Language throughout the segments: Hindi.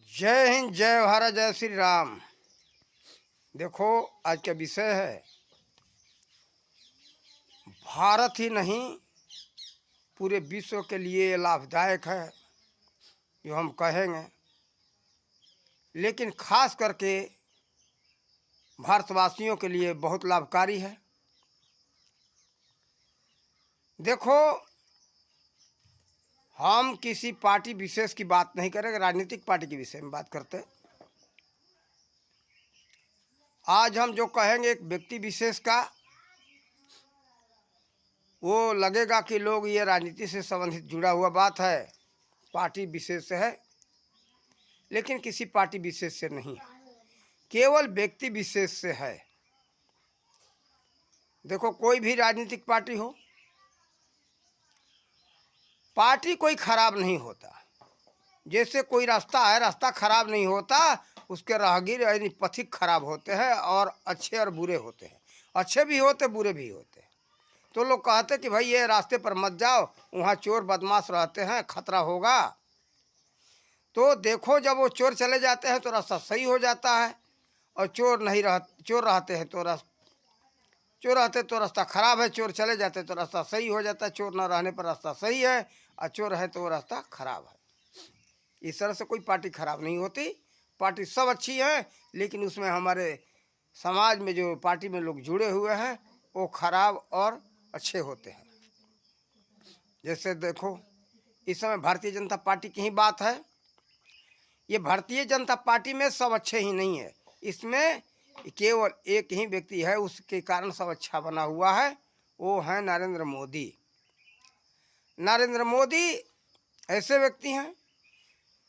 जय हिंद, जय भारत, जय श्री राम। देखो, आज का विषय है भारत ही नहीं पूरे विश्व के लिए लाभदायक है जो हम कहेंगे, लेकिन खास करके भारतवासियों के लिए बहुत लाभकारी है। देखो, हम किसी पार्टी विशेष की बात नहीं करेंगे, राजनीतिक पार्टी के विषय में बात करते हैं। आज हम जो कहेंगे एक व्यक्ति विशेष का, वो लगेगा कि लोग ये राजनीति से संबंधित जुड़ा हुआ बात है, पार्टी विशेष से है, लेकिन किसी पार्टी विशेष से नहीं है, केवल व्यक्ति विशेष से है। देखो, कोई भी राजनीतिक पार्टी हो, पार्टी कोई खराब नहीं होता। जैसे कोई रास्ता है, रास्ता खराब नहीं होता, उसके राहगीर यानी पथिक खराब होते हैं और अच्छे और बुरे होते हैं। अच्छे भी होते, बुरे भी होते हैं। तो लोग कहते कि भाई ये रास्ते पर मत जाओ, वहाँ चोर बदमाश रहते हैं, खतरा होगा। तो देखो, जब वो चोर चले जाते हैं तो रास्ता सही हो जाता है, और चोर रहते हैं तो रास्ता खराब है। चोर चले जाते तो रास्ता सही हो जाता है। चोर न रहने पर रास्ता सही है, और चोर है तो वो रास्ता खराब है। इस तरह से कोई पार्टी खराब नहीं होती। पार्टी सब अच्छी है, लेकिन उसमें हमारे समाज में जो पार्टी में लोग जुड़े हुए हैं वो खराब और अच्छे होते हैं। जैसे देखो, इस समय भारतीय जनता पार्टी की ही बात है। ये भारतीय जनता पार्टी में सब अच्छे ही नहीं है, इसमें केवल एक ही व्यक्ति है, उसके कारण सब अच्छा बना हुआ है, वो है नरेंद्र मोदी। नरेंद्र मोदी ऐसे व्यक्ति हैं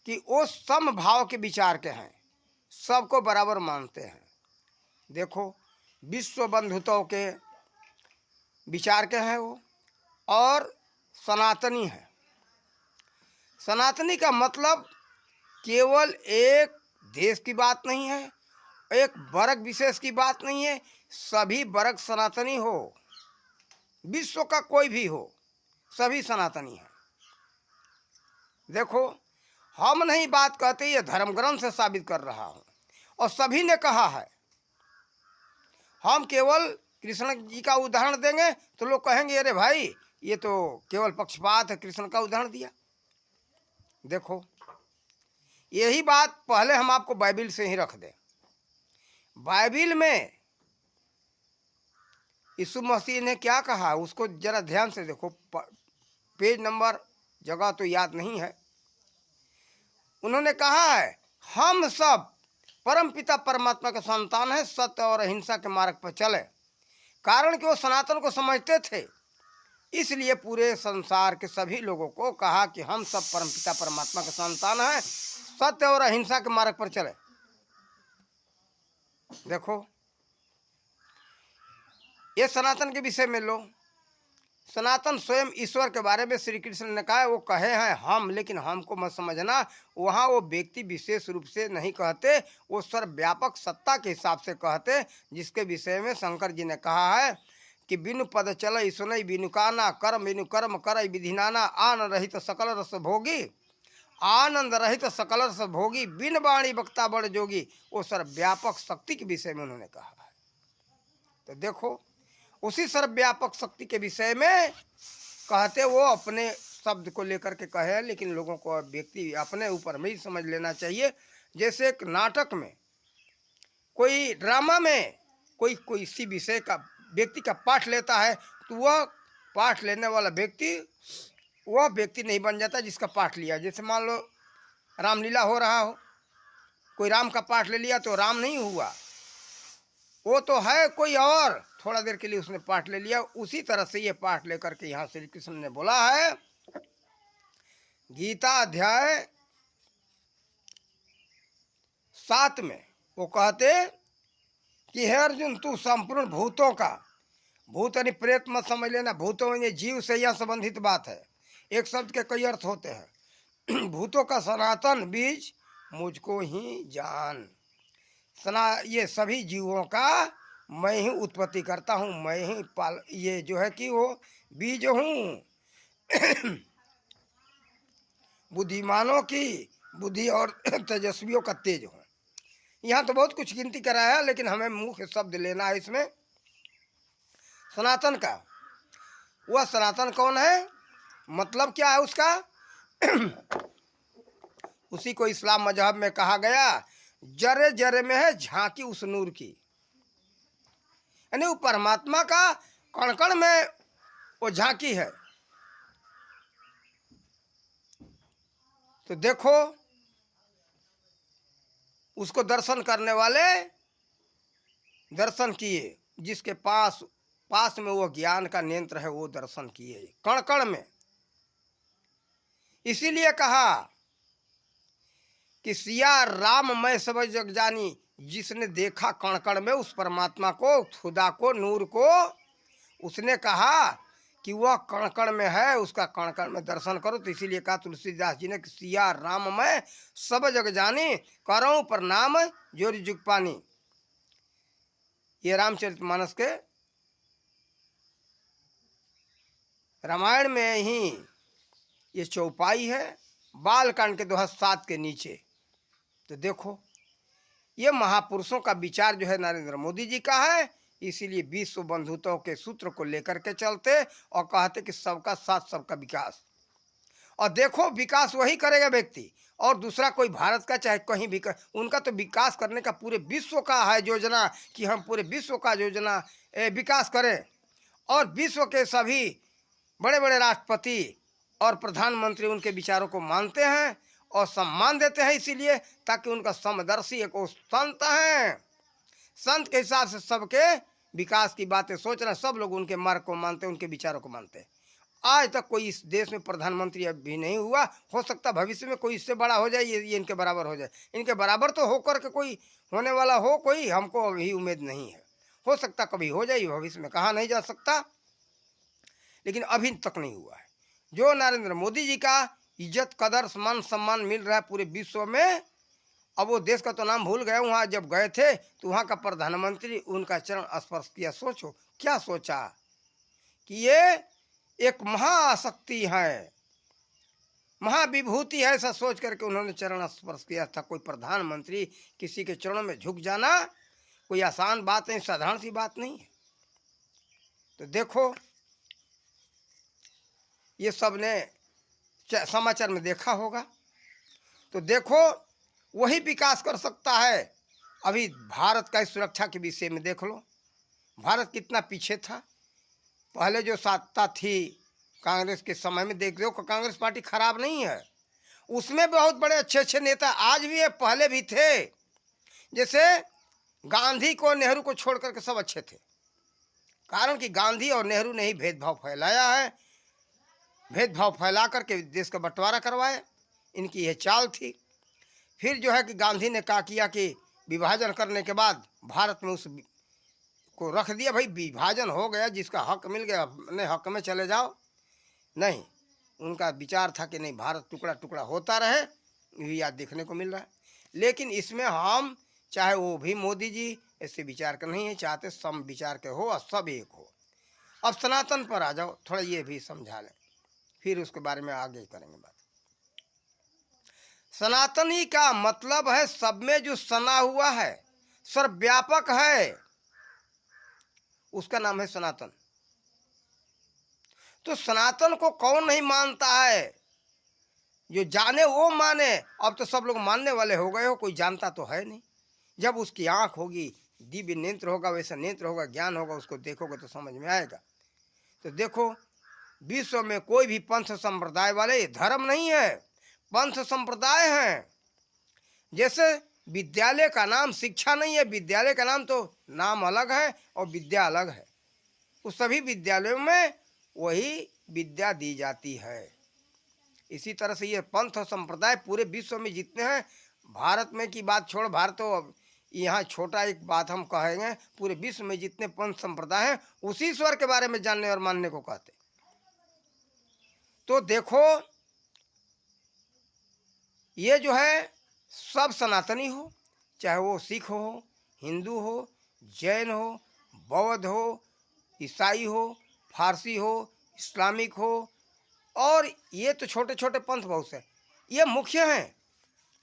कि वो समभाव के विचार के हैं, सबको बराबर मानते हैं। देखो, विश्व बंधुत्व के विचार के हैं वो, और सनातनी है। सनातनी का मतलब केवल एक देश की बात नहीं है, एक वर्ग विशेष की बात नहीं है, सभी वर्ग सनातनी हो, विश्व का कोई भी हो, सभी सनातनी है। देखो, हम नहीं बात कहते, ये धर्म ग्रंथ से साबित कर रहा हूँ, और सभी ने कहा है। हम केवल कृष्ण जी का उदाहरण देंगे तो लोग कहेंगे अरे भाई ये तो केवल पक्षपात है, कृष्ण का उदाहरण दिया। देखो, यही बात पहले हम आपको बाइबिल से ही रख दें। बाइबिल में यीशु मसीह ने क्या कहा, उसको जरा ध्यान से देखो। पेज नंबर जगह तो याद नहीं है। उन्होंने कहा है, हम सब परमपिता परमात्मा के संतान हैं, सत्य और अहिंसा के मार्ग पर चले। कारण कि वो सनातन को समझते थे, इसलिए पूरे संसार के सभी लोगों को कहा कि हम सब परमपिता परमात्मा के संतान हैं, सत्य और अहिंसा के मार्ग पर चले। देखो, ये सनातन के विषय में लो। सनातन स्वयं ईश्वर के बारे में श्री कृष्ण ने कहा है, वो कहे हैं हम, लेकिन हमको मत समझना, वहाँ वो व्यक्ति विशेष रूप से नहीं कहते, वो सर्वव्यापक सत्ता के हिसाब से कहते, जिसके विषय में शंकर जी ने कहा है कि बिनु पद चल सुनई बिनु काना, कर्म बिनु कर्म कर विधि नाना, आन रहित सकल रस भोगी, आनंद रहित सकल रस भोगी, बिन वाणी वक्ता बड़ जोगी। वो सर्वव्यापक शक्ति के विषय में उन्होंने कहा है। तो देखो, उसी सर्वव्यापक शक्ति के विषय में कहते, वो अपने शब्द को लेकर के कहे, लेकिन लोगों को व्यक्ति अपने ऊपर में ही समझ लेना चाहिए। जैसे एक नाटक में, कोई ड्रामा में कोई इसी विषय का व्यक्ति का पाठ लेता है, तो वह पाठ लेने वाला व्यक्ति वह व्यक्ति नहीं बन जाता जिसका पाठ लिया। जैसे मान लो रामलीला हो रहा हो, कोई राम का पाठ ले लिया तो राम नहीं हुआ, वो तो है कोई और, थोड़ा देर के लिए उसने पाठ ले लिया। उसी तरह से ये पाठ लेकर के यहाँ श्री कृष्ण ने बोला है, गीता अध्याय 7 में वो कहते कि हे अर्जुन, तू संपूर्ण भूतों का, भूत यानी प्रेत मत समझ लेना, भूतों यानी जीव से यह संबंधित बात है। एक शब्द के कई अर्थ होते हैं। भूतों का सनातन बीज मुझको ही जान। ये सभी जीवों का मैं ही उत्पत्ति करता हूँ, मैं ही ये जो है कि वो बीज हूँ। बुद्धिमानों की बुद्धि और तेजस्वियों का तेज हो। यहाँ तो बहुत कुछ गिनती करा है, लेकिन हमें मुख्य शब्द लेना है इसमें सनातन का। वह सनातन कौन है, मतलब क्या है उसका? उसी को इस्लाम मजहब में कहा गया, जरे जरे में है झांकी उस नूर की, यानी वो परमात्मा का कण कण में वो झांकी है। तो देखो, उसको दर्शन करने वाले दर्शन किए, जिसके पास पास में वो ज्ञान का नेत्र है वो दर्शन किए कण कण में। इसीलिए कहा कि सिया राम मैं सब जग जानी, जिसने देखा कण कण में उस परमात्मा को, खुदा को, नूर को, उसने कहा कि वह कण कण में है, उसका कण कण में दर्शन करो। तो इसीलिए कहा तुलसीदास जी ने कि सिया राम मैं सब जग जानी, करऊं प्रणाम जोरी जुग पानी। ये रामचरितमानस के रामायण में ही ये चौपाई है, बालकांड के दोहा 7 के नीचे। तो देखो, ये महापुरुषों का विचार जो है नरेंद्र मोदी जी का है। इसीलिए विश्व बंधुत्व के सूत्र को लेकर के चलते और कहते कि सबका साथ सबका विकास। और देखो, विकास वही करेगा व्यक्ति, और दूसरा कोई भारत का चाहे कहीं भी उनका तो विकास करने का पूरे विश्व का है योजना कि हम पूरे विश्व का योजना विकास करें। और विश्व के सभी बड़े बड़े राष्ट्रपति और प्रधानमंत्री उनके विचारों को मानते हैं और सम्मान देते हैं, इसीलिए ताकि उनका समदर्शी एक संत हैं। संत के हिसाब से सबके विकास की बातें सोच रहे हैं, सब लोग उनके मार्ग को मानते हैं, उनके विचारों को मानते हैं। आज तक कोई इस देश में प्रधानमंत्री अब भी नहीं हुआ, हो सकता भविष्य में कोई इससे बड़ा हो जाए, ये इनके बराबर हो जाए। इनके बराबर तो होकर के कोई होने वाला हो कोई, हमको अभी उम्मीद नहीं है। हो सकता कभी हो जाए भविष्य में, कहा नहीं जा सकता, लेकिन अभी तक नहीं हुआ है। जो नरेंद्र मोदी जी का इज्जत कदर मान सम्मान मिल रहा है पूरे विश्व में। अब वो देश का तो नाम भूल गए, वहाँ जब गए थे तो वहाँ का प्रधानमंत्री उनका चरण स्पर्श किया। सोचो क्या सोचा कि ये एक महाशक्ति है, महाविभूति है, ऐसा सोच करके उन्होंने चरण स्पर्श किया था। कोई प्रधानमंत्री किसी के चरणों में झुक जाना कोई आसान बात नहीं, साधारण सी बात नहीं है। तो देखो, ये सब ने समाचार में देखा होगा। तो देखो, वही विकास कर सकता है। अभी भारत का सुरक्षा के विषय में देख लो, भारत कितना पीछे था। पहले जो सत्ता थी कांग्रेस के समय में, देख लो कांग्रेस पार्टी खराब नहीं है, उसमें बहुत बड़े अच्छे अच्छे नेता आज भी है, पहले भी थे। जैसे गांधी को, नेहरू को छोड़ करके सब अच्छे थे, कारण कि गांधी और नेहरू ने ही भेदभाव फैलाया है, भेदभाव फैला करके देश का बंटवारा करवाया, इनकी यह चाल थी। फिर जो है कि गांधी ने कहा किया कि विभाजन करने के बाद भारत में उस को रख दिया, भाई विभाजन हो गया, जिसका हक मिल गया अपने हक में चले जाओ। नहीं, उनका विचार था कि नहीं, भारत टुकड़ा टुकड़ा होता रहे, यही आज देखने को मिल रहा है। लेकिन इसमें हम चाहे वो भी मोदी जी ऐसे विचार कर नहीं है, चाहते सम विचार के हो और सब एक हो। अब सनातन पर आ जाओ, थोड़ा ये भी समझा लें, फिर उसके बारे में आगे करेंगे बात। सनातनी का मतलब है सब में जो सना हुआ है, सर्वव्यापक है, उसका नाम है सनातन। तो सनातन को कौन नहीं मानता है? जो जाने वो माने। अब तो सब लोग मानने वाले हो गए हो, कोई जानता तो है नहीं। जब उसकी आंख होगी, दिव्य नेत्र होगा, वैसा नेत्र होगा, ज्ञान होगा, उसको देखोगे तो समझ में आएगा। तो देखो, विश्व में कोई भी पंथ संप्रदाय वाले, धर्म नहीं है, पंथ संप्रदाय हैं। जैसे विद्यालय का नाम शिक्षा नहीं है, विद्यालय का नाम तो नाम अलग है और विद्या अलग है। उस सभी विद्यालयों में वही विद्या दी जाती है। इसी तरह से ये पंथ और संप्रदाय पूरे विश्व में जितने हैं, भारत में की बात छोड़, भारत तो यहाँ छोटा एक बात हम कहेंगे, पूरे विश्व में जितने पंथ संप्रदाय हैं उसी ईश्वर के बारे में जानने और मानने को कहते। तो देखो, ये जो है सब सनातनी हो, चाहे वो सिख हो, हिंदू हो, जैन हो, बौद्ध हो, ईसाई हो, फारसी हो, इस्लामिक हो, और ये तो छोटे छोटे पंथ बहुत से, ये मुख्य हैं।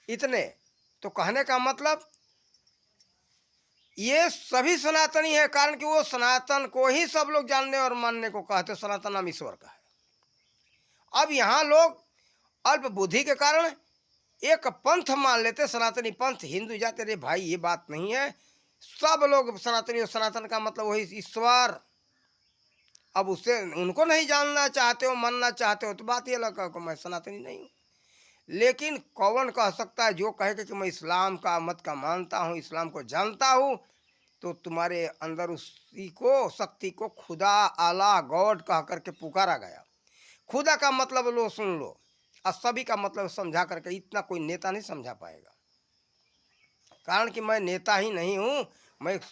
इतने। तो कहने का मतलब ये सभी सनातनी है, कारण कि वो सनातन को ही सब लोग जानने और मानने को कहते, सनातन नाम ईश्वर का है। अब यहाँ लोग अल्प बुद्धि के कारण एक पंथ मान लेते, सनातनी पंथ, हिंदू जाते। रे भाई ये बात नहीं है, सब लोग सनातनी, सनातन का मतलब वही ईश्वर। अब उससे उनको नहीं जानना चाहते हो, मानना चाहते हो, तो बात ये लगा कि मैं सनातनी नहीं हूँ। लेकिन कौन कह सकता है, जो कहेगा कि मैं इस्लाम का मत का मानता हूँ, इस्लाम को जानता हूँ, तो तुम्हारे अंदर उसी को, शक्ति को खुदा, आला, गॉड कह करके पुकारा गया। खुदा का मतलब लो सुन लो, और सभी का मतलब समझा करके, इतना कोई नेता नहीं समझा पाएगा। कारण कि मैं नेता ही नहीं हूँ, मैं एक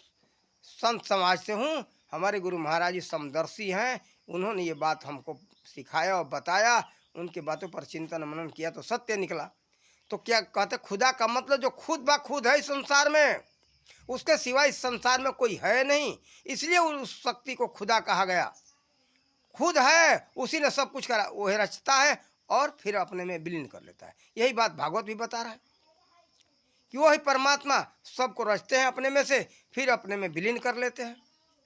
संत समाज से हूँ। हमारे गुरु महाराज जी समदर्शी हैं, उन्होंने ये बात हमको सिखाया और बताया, उनकी बातों पर चिंतन मनन किया तो सत्य निकला। तो क्या कहते, खुदा का मतलब जो खुद ब खुद है इस संसार में, उसके सिवाय इस संसार में कोई है नहीं, इसलिए उस शक्ति को खुदा कहा गया। खुद है, उसी ने सब कुछ करा, वही रचता है और फिर अपने में विलीन कर लेता है। यही बात भागवत भी बता रहा है कि वही परमात्मा सबको रचते हैं अपने में से, फिर अपने में विलीन कर लेते हैं,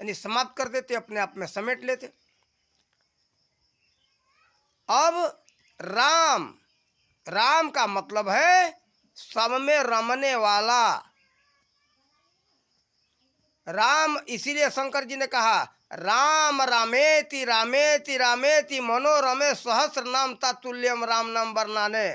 यानी समाप्त कर देते, अपने आप में समेट लेते। अब राम, राम का मतलब है सब में रमने वाला। राम, इसीलिए शंकर जी ने कहा राम रामेति रामेति रामेति मनोरमे सहस्र नाम तातुल्यम राम नाम वर्णाने।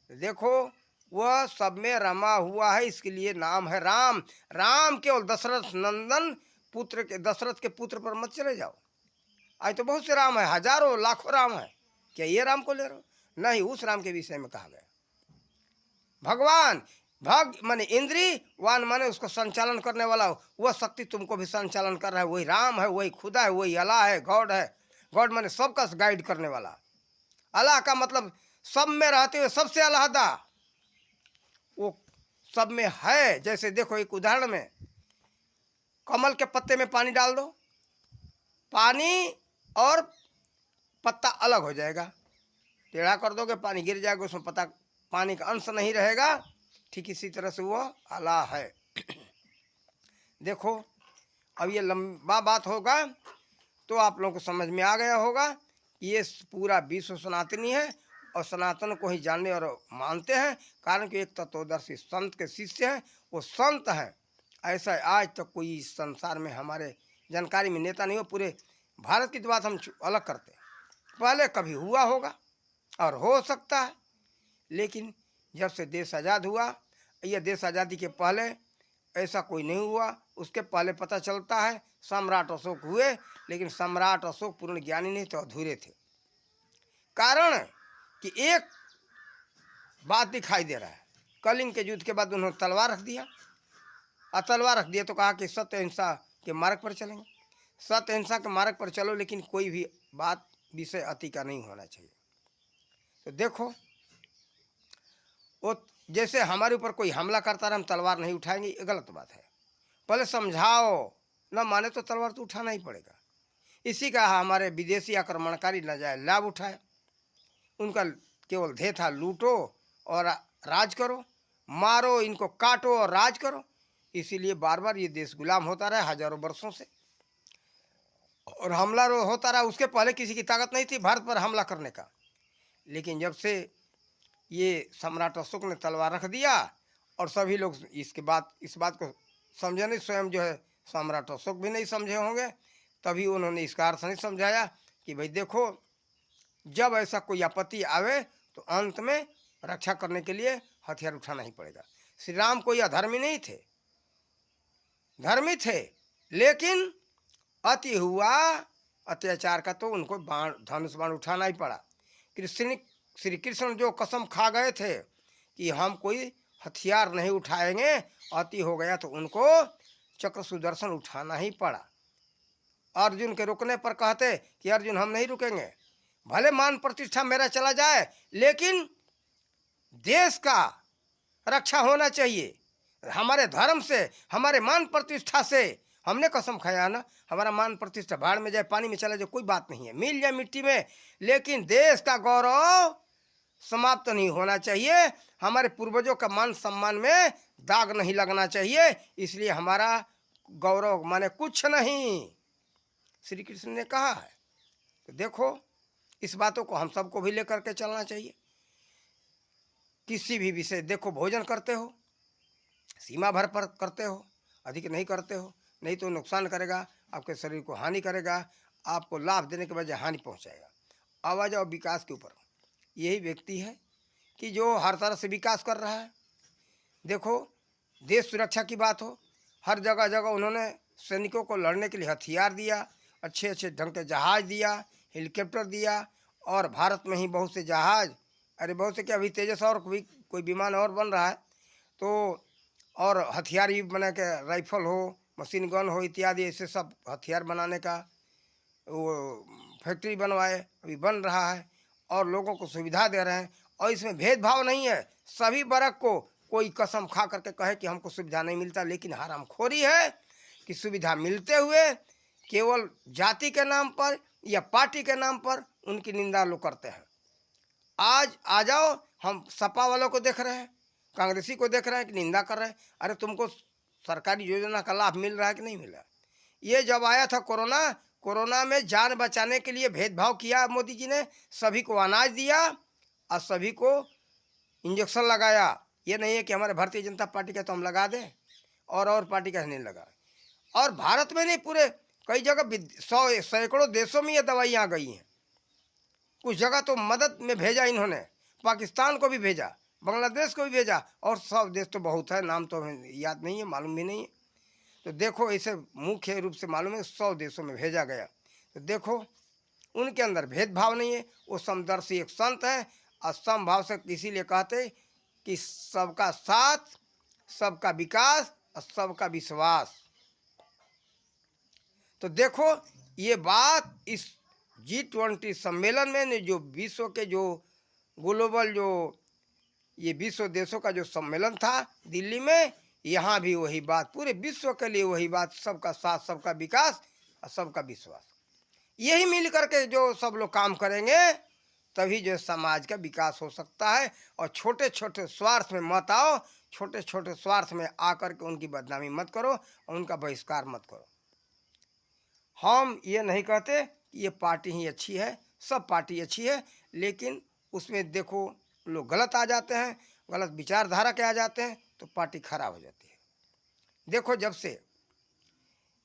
देखो वह सब में रमा हुआ है, इसके लिए नाम है राम। राम केवल दशरथ नंदन पुत्र के, दशरथ के पुत्र पर मत चले जाओ। आज तो बहुत से राम है, हजारों लाखों राम है, क्या ये राम को ले रहे हो? नहीं, उस राम के विषय में कहा गया। भगवान, भग माने इंद्री, वान माने उसको संचालन करने वाला, वह शक्ति तुमको भी संचालन कर रहा है, वही राम है, वही खुदा है, वही अल्लाह है, गॉड है। गॉड माने सबका गाइड करने वाला। अल्लाह का मतलब सब में रहते हुए सबसे अलहदा, वो सब में है। जैसे देखो एक उदाहरण में, कमल के पत्ते में पानी डाल दो, पानी और पत्ता अलग हो जाएगा। टेढ़ा कर दोगे पानी गिर जाएगा, उसमें पत्ता, पानी का अंश नहीं रहेगा। ठीक इसी तरह से वो अल्लाह है। देखो अब ये लंबा बात होगा तो आप लोगों को समझ में आ गया होगा कि ये पूरा विश्व सनातनी है और सनातन को ही जानने और मानते हैं। कारण कि एक तत्वदर्शी संत के शिष्य हैं, वो संत हैं। ऐसा आज तक कोई इस संसार में हमारे जानकारी में नेता नहीं हो। पूरे भारत की तो बात हम अलग करते हैं, पहले कभी हुआ होगा और हो सकता है, लेकिन जब से देश आज़ाद हुआ, यह देश आज़ादी के पहले ऐसा कोई नहीं हुआ। उसके पहले पता चलता है सम्राट अशोक हुए, लेकिन सम्राट अशोक पूर्ण ज्ञानी नहीं थे, अधूरे थे। कारण कि एक बात दिखाई दे रहा है, कलिंग के युद्ध के बाद उन्होंने तलवार रख दिया, और तलवार रख दिया तो कहा कि सत्य अहिंसा के मार्ग पर चलेंगे। सत्य अहिंसा के मार्ग पर चलो, लेकिन कोई भी बात विषय अति का नहीं होना चाहिए। तो देखो वो जैसे हमारे ऊपर कोई हमला करता रहे, हम तलवार नहीं उठाएंगे, ये गलत बात है। पहले समझाओ, न माने तो तलवार तो उठाना ही पड़ेगा। इसी का हमारे विदेशी आक्रमणकारी न जाए लाभ उठाए, उनका केवल ध्येय था लूटो और राज करो, मारो इनको, काटो और राज करो। इसीलिए बार बार ये देश गुलाम होता रहा हजारों वर्षों से, और हमला होता रहा। उसके पहले किसी की ताकत नहीं थी भारत पर हमला करने का, लेकिन जब से ये सम्राट अशोक ने तलवार रख दिया और सभी लोग इसके बाद इस बात को समझे नहीं, स्वयं जो है सम्राट अशोक भी नहीं समझे होंगे, तभी उन्होंने इसका अर्थ नहीं समझाया कि भाई देखो जब ऐसा कोई आपत्ति आवे तो अंत में रक्षा करने के लिए हथियार उठाना ही पड़ेगा। श्री राम कोई अधर्मी नहीं थे, धर्मी थे, लेकिन अति हुआ अत्याचार का तो उनको बाण, धनुष बाण उठाना ही पड़ा। श्री कृष्ण जो कसम खा गए थे कि हम कोई हथियार नहीं उठाएंगे, अति हो गया तो उनको चक्र सुदर्शन उठाना ही पड़ा। अर्जुन के रुकने पर कहते कि अर्जुन हम नहीं रुकेंगे, भले मान प्रतिष्ठा मेरा चला जाए, लेकिन देश का रक्षा होना चाहिए। हमारे धर्म से, हमारे मान प्रतिष्ठा से हमने कसम खाया ना, हमारा मान प्रतिष्ठा भाड़ में जाए, पानी में चला जाए, कोई बात नहीं है, मिल जाए मिट्टी में, लेकिन देश का गौरव समाप्त नहीं होना चाहिए। हमारे पूर्वजों का मान सम्मान में दाग नहीं लगना चाहिए, इसलिए हमारा गौरव माने कुछ नहीं, श्री कृष्ण ने कहा है। तो देखो, इस बातों को हम सबको भी लेकर के चलना चाहिए। किसी भी विषय, देखो भोजन करते हो सीमा भर पर करते हो, अधिक नहीं करते हो, नहीं तो नुकसान करेगा, आपके शरीर को हानि करेगा, आपको लाभ देने के बजाय हानि पहुंचाएगा। आवाज और विकास के ऊपर यही व्यक्ति है कि जो हर तरह से विकास कर रहा है। देखो, देश सुरक्षा की बात हो, हर जगह जगह उन्होंने सैनिकों को लड़ने के लिए हथियार दिया, अच्छे अच्छे ढंग के जहाज दिया, हेलीकॉप्टर दिया, और भारत में ही बहुत से जहाज, अरे बहुत से क्या, अभी तेजस और कोई विमान और बन रहा है, तो और हथियार भी बना के, राइफल हो, मशीन गन हो इत्यादि, ऐसे सब हथियार बनाने का वो फैक्ट्री बनवाए, अभी बन रहा है, और लोगों को सुविधा दे रहे हैं। और इसमें भेदभाव नहीं है, सभी वर्ग को, कोई कसम खा करके कहे कि हमको सुविधा नहीं मिलता, लेकिन हरामखोरी है कि सुविधा मिलते हुए केवल जाति के नाम पर या पार्टी के नाम पर उनकी निंदा लोग करते हैं। आज आ जाओ, हम सपा वालों को देख रहे हैं, कांग्रेसी को देख रहे हैं कि निंदा कर रहे हैं। अरे तुमको सरकारी योजना का लाभ मिल रहा है कि नहीं मिल रहा? ये जब आया था कोरोना, कोरोना में जान बचाने के लिए भेदभाव किया मोदी जी ने, सभी को अनाज दिया और सभी को इंजेक्शन लगाया। ये नहीं है कि हमारे भारतीय जनता पार्टी का तो हम लगा दें और पार्टी का नहीं लगा। और भारत में नहीं, पूरे कई जगह सैकड़ों देशों में ये दवाइयाँ गई हैं। कुछ जगह तो मदद में भेजा इन्होंने, पाकिस्तान को भी भेजा, बांग्लादेश को भी भेजा, और सब देश तो बहुत है, नाम तो हमें याद नहीं है, मालूम भी नहीं है। तो देखो, ऐसे मुख्य रूप से मालूम है 100 देशों में भेजा गया। तो देखो, उनके अंदर भेदभाव नहीं है, वो समदर्शी एक संत है, और समभाव से इसीलिए कहते कि सबका साथ, सबका विकास और सबका विश्वास। तो देखो, ये बात इस G20 सम्मेलन में, जो विश्व के जो ग्लोबल, जो ये विश्व देशों का जो सम्मेलन था दिल्ली में, यहाँ भी वही बात, पूरे विश्व के लिए वही बात, सबका साथ, सबका विकास और सबका विश्वास। यही मिल करके जो सब लोग काम करेंगे, तभी जो समाज का विकास हो सकता है। और छोटे छोटे स्वार्थ में मत आओ, छोटे छोटे स्वार्थ में आकर के उनकी बदनामी मत करो और उनका बहिष्कार मत करो। हम ये नहीं कहते कि ये पार्टी ही अच्छी है, सब पार्टी अच्छी है, लेकिन उसमें देखो लोग गलत आ जाते हैं, गलत विचारधारा के आ जाते हैं, तो पार्टी खराब हो जाती है। देखो, जब से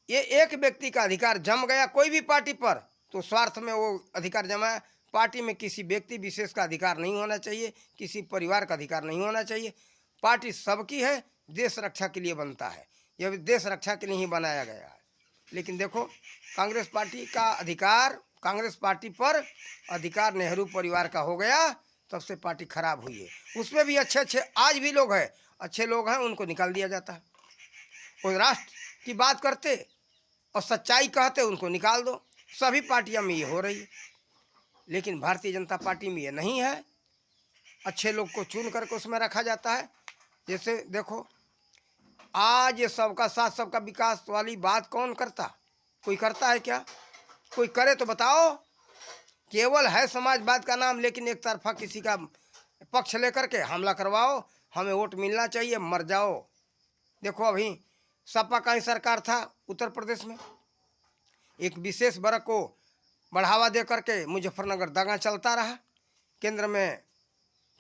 ये एक व्यक्ति का अधिकार जम गया कोई भी पार्टी पर, तो स्वार्थ में वो अधिकार जमा है। पार्टी में किसी व्यक्ति विशेष का अधिकार नहीं होना चाहिए, किसी परिवार का अधिकार नहीं होना चाहिए। पार्टी सबकी है, देश रक्षा के लिए बनता है, यह देश रक्षा के लिए ही बनाया गया है। लेकिन देखो, कांग्रेस पार्टी का अधिकार, कांग्रेस पार्टी पर अधिकार नेहरू परिवार का हो गया, तब से पार्टी खराब हुई है। उसमें भी अच्छे अच्छे आज भी लोग हैं, अच्छे लोग हैं, उनको निकाल दिया जाता है। वो राष्ट्र की बात करते और सच्चाई कहते, उनको निकाल दो। सभी पार्टियों में ये हो रही है, लेकिन भारतीय जनता पार्टी में ये नहीं है। अच्छे लोग को चुन करके उसमें रखा जाता है। जैसे देखो, आज ये सबका साथ सबका विकास वाली बात कौन करता? कोई करता है क्या? कोई करे तो बताओ। केवल है समाजवाद का नाम, लेकिन एक तरफा किसी का पक्ष लेकर के हमला करवाओ, हमें वोट मिलना चाहिए, मर जाओ। देखो, अभी सपा का ही सरकार था उत्तर प्रदेश में, एक विशेष वर्ग को बढ़ावा दे करके मुजफ्फरनगर दंगा चलता रहा। केंद्र में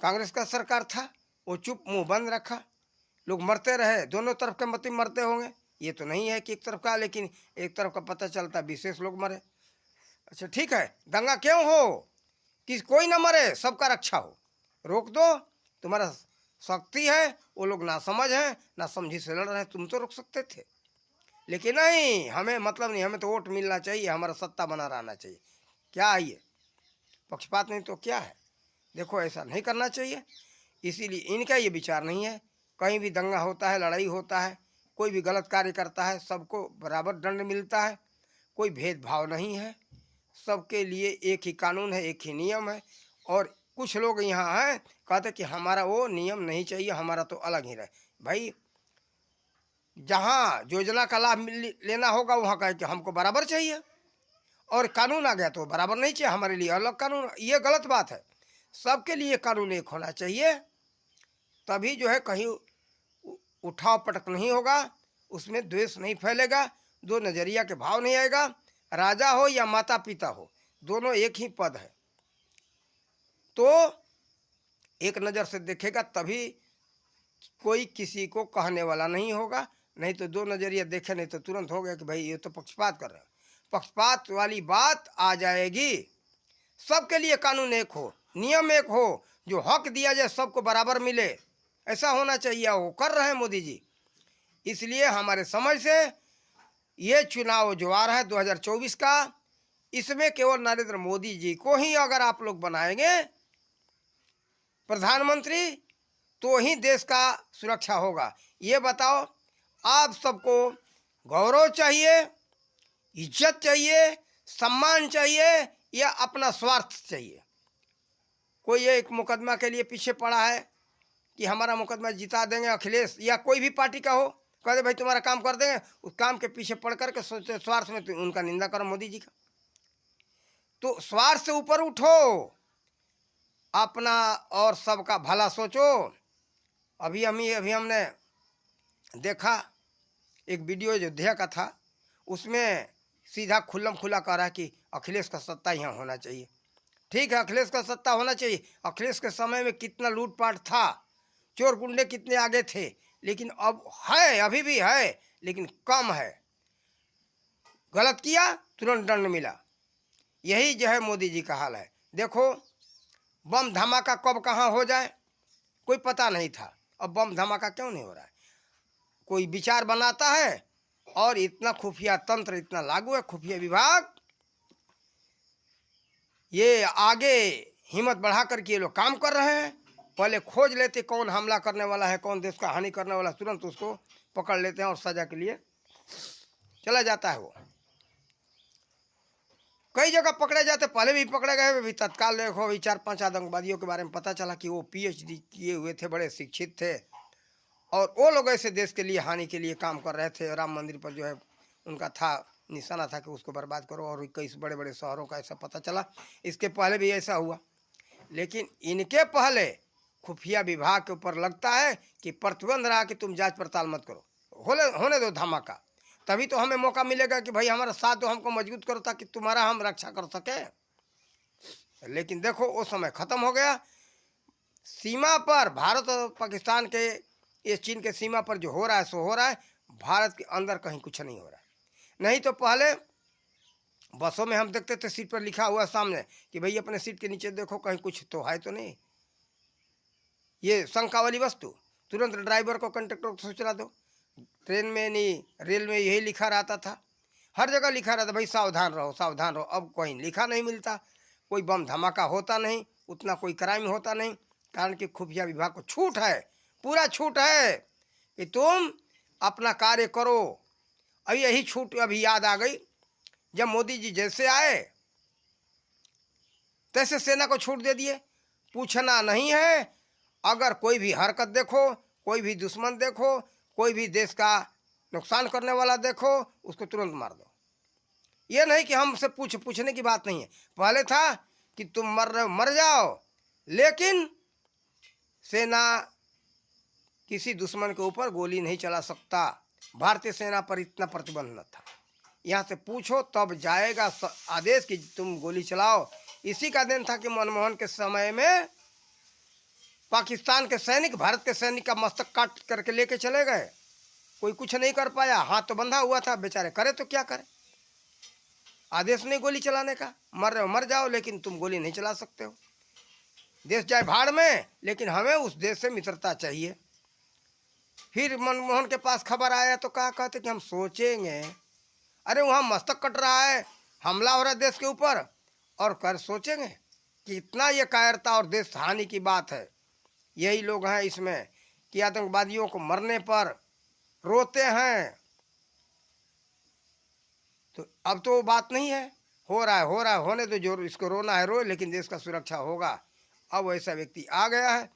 कांग्रेस का सरकार था, वो चुप मुंह बंद रखा, लोग मरते रहे, दोनों तरफ के मत मरते होंगे, ये तो नहीं है कि एक तरफ का, लेकिन एक तरफ का पता चलता विशेष लोग मरे। अच्छा ठीक है, दंगा क्यों हो कि कोई ना मरे, सबका रक्षा हो, रोक दो, तुम्हारा शक्ति है। वो लोग ना समझ हैं, ना समझी से लड़ रहे हैं, तुम तो रोक सकते थे, लेकिन नहीं, हमें मतलब नहीं, हमें तो वोट मिलना चाहिए, हमारा सत्ता बना रहना चाहिए। क्या है ये? पक्षपात नहीं तो क्या है? देखो, ऐसा नहीं करना चाहिए। इसीलिए इनका ये विचार नहीं है। कहीं भी दंगा होता है, लड़ाई होता है, कोई भी गलत कार्य करता है, सबको बराबर दंड मिलता है, कोई भेदभाव नहीं है, सबके लिए एक ही कानून है, एक ही नियम है। और कुछ लोग यहाँ हैं कहते कि हमारा वो नियम नहीं चाहिए, हमारा तो अलग ही रहे। भाई, जहाँ योजना का लाभ लेना होगा वहाँ कहे कि हमको बराबर चाहिए, और कानून आ गया तो बराबर नहीं चाहिए, हमारे लिए अलग कानून। ये गलत बात है। सबके लिए कानून एक होना चाहिए, तभी जो है कहीं उठाव पटक नहीं होगा, उसमें द्वेष नहीं फैलेगा, दो नजरिया के भाव नहीं आएगा। राजा हो या माता पिता हो, दोनों एक ही पद है, तो एक नज़र से देखेगा तभी कोई किसी को कहने वाला नहीं होगा। नहीं तो दो नजरिया देखे नहीं तो तुरंत हो गया कि भाई ये तो पक्षपात कर रहे हैं, पक्षपात वाली बात आ जाएगी। सबके लिए कानून एक हो, नियम एक हो, जो हक दिया जाए सबको बराबर मिले, ऐसा होना चाहिए। वो कर रहे हैं मोदी जी। इसलिए हमारे समझ से ये चुनाव जो आ रहा है 2024 का, इसमें केवल नरेंद्र मोदी जी को ही अगर आप लोग बनाएंगे प्रधानमंत्री, तो ही देश का सुरक्षा होगा। ये बताओ, आप सबको गौरव चाहिए, इज्जत चाहिए, सम्मान चाहिए, या अपना स्वार्थ चाहिए? कोई एक मुकदमा के लिए पीछे पड़ा है कि हमारा मुकदमा जिता देंगे अखिलेश, या कोई भी पार्टी का हो, कह दे भाई तुम्हारा काम कर देंगे, उस काम के पीछे पड़ करके सोचते स्वार्थ में, तो उनका निंदा करो मोदी जी का। तो स्वार्थ से ऊपर उठो, अपना और सबका भला सोचो। अभी हमने देखा एक वीडियो अयोध्या का था, उसमें सीधा खुल्लम खुला कह रहा है कि अखिलेश का सत्ता यहाँ होना चाहिए। ठीक है, अखिलेश का सत्ता होना चाहिए। अखिलेश के समय में कितना लूटपाट था, चोर गुंडे कितने आगे थे, लेकिन अब है, अभी भी है, लेकिन कम है। गलत किया तुरंत दंड मिला। यही जो है मोदी जी का हाल है। देखो, बम धमाका कब कहाँ हो जाए कोई पता नहीं था, अब बम धमाका क्यों नहीं हो रहा है? कोई विचार बनाता है, और इतना खुफिया तंत्र इतना लागू है, खुफिया विभाग ये आगे हिम्मत बढ़ा करके ये लोग काम कर रहे हैं। पहले खोज लेते कौन हमला करने वाला है, कौन देश का हानि करने वाला, तुरंत उसको पकड़ लेते हैं और सजा के लिए चला जाता है। वो कई जगह पकड़े जाते, पहले भी पकड़े गए, अभी तत्काल देखो, अभी 4-5 आतंकवादियों के बारे में पता चला कि वो PhD किए हुए थे, बड़े शिक्षित थे, और वो लोग ऐसे देश के लिए हानि के लिए काम कर रहे थे। राम मंदिर पर जो है उनका था निशाना था कि उसको बर्बाद करो, और कई बड़े बड़े शहरों का ऐसा पता चला। इसके पहले भी ऐसा हुआ, लेकिन इनके पहले खुफिया विभाग के ऊपर लगता है कि प्रतिबंध रहा कि तुम जांच पड़ताल मत करो, होने दो धमाका, तभी तो हमें मौका मिलेगा कि भाई हमारा साथ दो, हमको मजबूत करो ताकि तुम्हारा हम रक्षा कर सके। लेकिन देखो वो समय खत्म हो गया। सीमा पर भारत और पाकिस्तान के, ये चीन के सीमा पर जो हो रहा है सो हो रहा है, भारत के अंदर कहीं कुछ नहीं हो रहा है। नहीं तो पहले बसों में हम देखते थे सीट पर लिखा हुआ सामने कि भाई अपने सीट के नीचे देखो कहीं कुछ तो है तो नहीं, ये शंका वाली वस्तु, तुरंत ड्राइवर को कंडक्टर को सूचना दो। ट्रेन में नहीं, रेल में यही लिखा रहता था, हर जगह लिखा रहता भाई सावधान रहो सावधान रहो। अब कहीं लिखा नहीं मिलता, कोई बम धमाका होता नहीं, उतना कोई क्राइम होता नहीं, कारण कि खुफिया विभाग को छूट है, पूरा छूट है कि तुम अपना कार्य करो। अब यही छूट अभी याद आ गई, जब मोदी जी जैसे आए तैसे सेना को छूट दे दिए, पूछना नहीं है। अगर कोई भी हरकत देखो, कोई भी दुश्मन देखो, कोई भी देश का नुकसान करने वाला देखो, उसको तुरंत मार दो। ये नहीं कि हमसे पूछने की बात नहीं है। पहले था कि तुम मर रहे हो मर जाओ, लेकिन सेना किसी दुश्मन के ऊपर गोली नहीं चला सकता। भारतीय सेना पर इतना प्रतिबंध न था। यहाँ से पूछो तब जाएगा आदेश कि तुम गोली चलाओ। इसी का दिन था कि मनमोहन के समय में पाकिस्तान के सैनिक भारत के सैनिक का मस्तक काट करके लेके चले गए, कोई कुछ नहीं कर पाया, हाथ तो बंधा हुआ था बेचारे, करे तो क्या करे। आदेश नहीं गोली चलाने का, मर रहे हो मर जाओ, लेकिन तुम गोली नहीं चला सकते हो। देश जाए भाड़ में, लेकिन हमें उस देश से मित्रता चाहिए। फिर मनमोहन के पास खबर आया तो क्या कहते कि हम सोचेंगे। अरे वहाँ मस्तक कट रहा है, हमला हो रहा है देश के ऊपर, और कर सोचेंगे कि इतना ये कायरता और देश हानि की बात है। यही लोग हैं इसमें कि आतंकवादियों को मरने पर रोते हैं। तो अब तो बात नहीं है, हो रहा है होने दो, जो इसको रोना है रो, लेकिन देश का सुरक्षा होगा। अब ऐसा व्यक्ति आ गया है,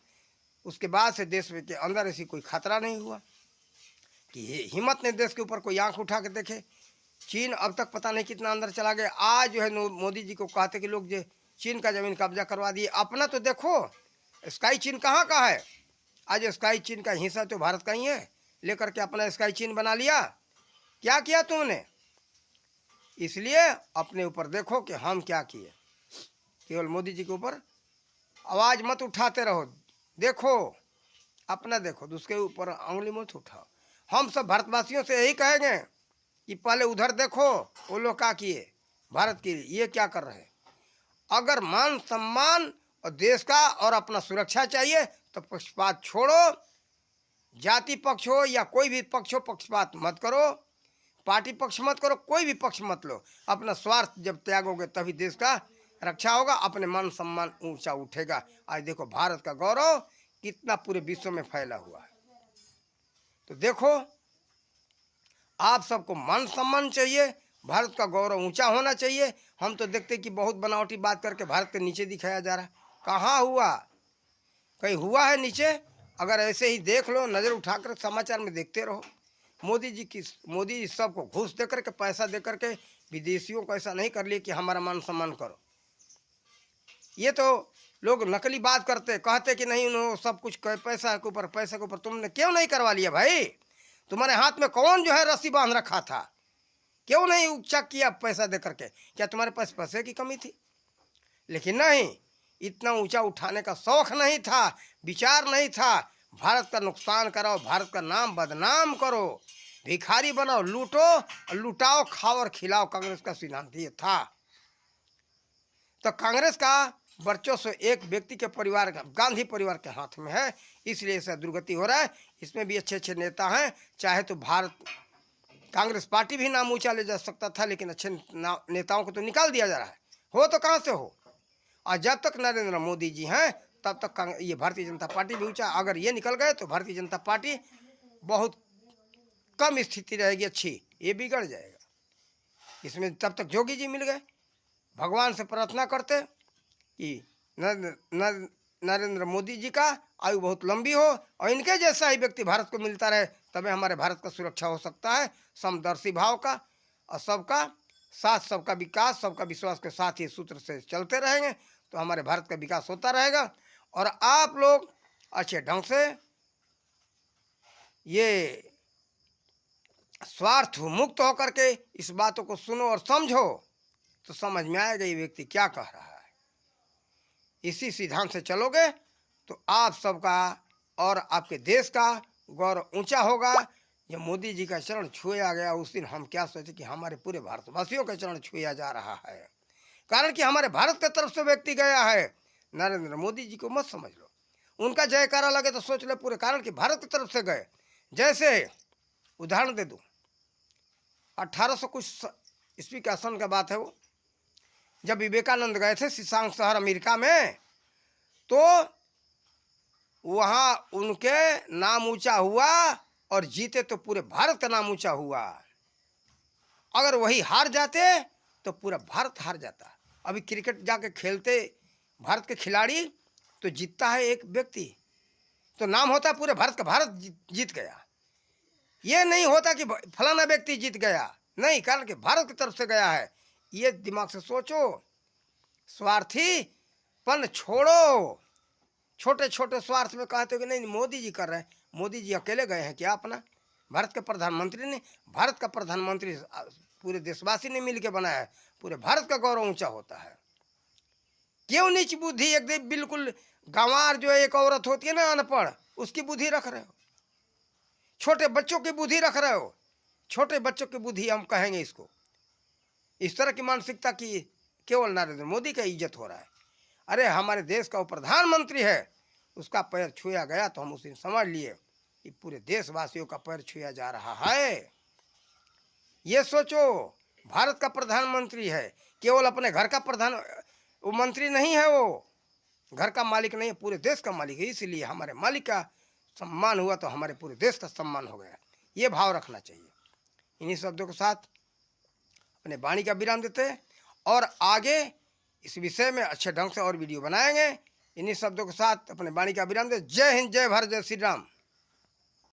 उसके बाद से देश के अंदर ऐसी कोई खतरा नहीं हुआ कि हिम्मत ने देश के ऊपर कोई आंख उठा के देखे। चीन अब तक पता नहीं कितना अंदर चला गया। आज जो है मोदी जी को कहते कि लोग जो चीन का ज़मीन कब्जा करवा दिए। अपना तो देखो, स्काई चीन कहाँ का है? आज स्काई चीन का हिस्सा तो भारत का ही है, लेकर के अपना स्काई चीन बना लिया। क्या किया तुमने? इसलिए अपने ऊपर देखो कि हम क्या किए। केवल मोदी जी के ऊपर आवाज़ मत उठाते रहो, देखो अपना देखो, दूसरे ऊपर उंगली मत उठाओ। हम सब भारतवासियों से यही कहेंगे कि पहले उधर देखो, वो लोग क्या किए भारत के लिए, ये क्या कर रहे हैं। अगर मान सम्मान और देश का और अपना सुरक्षा चाहिए तो पक्षपात छोड़ो, जाति पक्ष हो या कोई भी पक्ष हो, पक्षपात मत करो, पार्टी पक्ष मत करो, कोई भी पक्ष मत लो। अपना स्वार्थ जब त्यागोगे तभी देश का रक्षा होगा, अपने मान सम्मान ऊंचा उठेगा। आज देखो भारत का गौरव कितना पूरे विश्व में फैला हुआ है। तो देखो आप सबको मान सम्मान चाहिए, भारत का गौरव ऊंचा होना चाहिए। हम तो देखते कि बहुत बनावटी बात करके भारत के नीचे दिखाया जा रहा है। कहाँ हुआ? कहीं हुआ है नीचे? अगर ऐसे ही देख लो, नज़र उठाकर समाचार में देखते रहो। मोदी जी सबको घूस दे करके, पैसा दे करके विदेशियों को ऐसा नहीं कर लिए कि हमारा मान सम्मान करो। ये तो लोग नकली बात करते, कहते कि नहीं उन्होंने सब कुछ पैसा के ऊपर। तुमने क्यों नहीं करवा लिया भाई? तुम्हारे हाथ में कौन जो है रस्सी बांध रखा था? क्यों नहीं ऊंचा किया पैसा दे करके? क्या तुम्हारे पास पैसे की कमी थी? लेकिन नहीं, इतना ऊंचा उठाने का शौक नहीं था, विचार नहीं था। भारत का नुकसान कराओ, भारत का नाम बदनाम करो, भिखारी बनाओ, लूटो और लुटाओ, खाओ और खिलाओ। कांग्रेस का सिद्धांत ये था। तो कांग्रेस का वर्चस्व एक व्यक्ति के परिवार का, गांधी परिवार के हाथ में है, इसलिए ऐसा दुर्गति हो रहा है। इसमें भी अच्छे अच्छे नेता हैं। चाहे तो भारत कांग्रेस पार्टी भी नाम ऊंचा ले जा सकता था, लेकिन अच्छे नेताओं को तो निकाल दिया जा रहा है। हो तो कहाँ से हो? और जब तक नरेंद्र मोदी जी हैं तब तक ये भारतीय जनता पार्टी भी ऊंचा। अगर ये निकल गए तो भारतीय जनता पार्टी बहुत कम स्थिति रहेगी अच्छी, ये बिगड़ जाएगा। इसमें तब तक जोगी जी मिल गए, भगवान से प्रार्थना करते कि नरेंद्र मोदी जी का आयु बहुत लंबी हो और इनके जैसा ही व्यक्ति भारत को मिलता रहे, तभी हमारे भारत का सुरक्षा हो सकता है। समदर्शी भाव का और सबका साथ, सबका विकास, सबका विश्वास के साथ ये सूत्र से चलते रहेंगे तो हमारे भारत का विकास होता रहेगा। और आप लोग अच्छे ढंग से ये स्वार्थ मुक्त होकर के इस बातों को सुनो और समझो, तो समझ में आएगा ये व्यक्ति क्या कह रहा है। इसी सिद्धांत से चलोगे तो आप सबका और आपके देश का गौरव ऊंचा होगा। जब मोदी जी का चरण छुआ गया उस दिन हम क्या सोचे कि हमारे पूरे भारतवासियों का चरण छुआ जा रहा है, कारण कि हमारे भारत की तरफ से व्यक्ति गया है। नरेंद्र मोदी जी को मत समझ लो, उनका जयकारा लगे तो सोच लो पूरे, कारण कि भारत की तरफ से गए। जैसे उदाहरण दे दूं, 1800 कुछ ईस्वी का सन का बात है वो, जब विवेकानंद गए थे शिशांग शहर अमेरिका में, तो वहाँ उनके नाम ऊंचा हुआ और जीते तो पूरे भारत का नाम ऊंचा हुआ। अगर वही हार जाते तो पूरा भारत हार जाता। अभी क्रिकेट जाके खेलते भारत के खिलाड़ी तो जीतता है एक व्यक्ति, तो नाम होता है पूरे भारत का, भारत जीत गया। ये नहीं होता कि फलाना व्यक्ति जीत गया, नहीं, कारण कि भारत की तरफ से गया है। ये दिमाग से सोचो, स्वार्थीपन छोड़ो। छोटे छोटे स्वार्थ में कहते हो कि नहीं मोदी जी कर रहे हैं। मोदी जी अकेले गए हैं क्या? अपना भारत के प्रधानमंत्री ने, भारत का प्रधानमंत्री पूरे देशवासी ने मिलकर बनाया है। पूरे भारत का गौरव ऊंचा होता है। क्यों नीच बुद्धि एकदम बिल्कुल गंवार जो एक औरत होती है ना, अनपढ़, उसकी बुद्धि रख रहे हो? छोटे बच्चों की बुद्धि रख रहे हो? छोटे बच्चों की बुद्धि हम कहेंगे इसको। इस तरह की मानसिकता की केवल नरेंद्र मोदी का इज्जत हो रहा है। अरे हमारे देश का वो प्रधानमंत्री है, उसका पैर छुआ गया तो हम उस दिन समझ लिए कि पूरे देशवासियों का पैर छुआ जा रहा है। ये सोचो, भारत का प्रधानमंत्री है, केवल अपने घर का प्रधान वो मंत्री नहीं है, वो घर का मालिक नहीं है, पूरे देश का मालिक है। इसलिए हमारे मालिक का सम्मान हुआ तो हमारे पूरे देश का सम्मान हो गया। ये भाव रखना चाहिए। इन्हीं शब्दों के साथ अपने वाणी का विराम देते हैं और आगे इस विषय में अच्छे ढंग से और वीडियो बनाएंगे। इन्हीं शब्दों के साथ अपने वाणी का विराम देते। जय हिंद, जय भारत, जय श्री राम।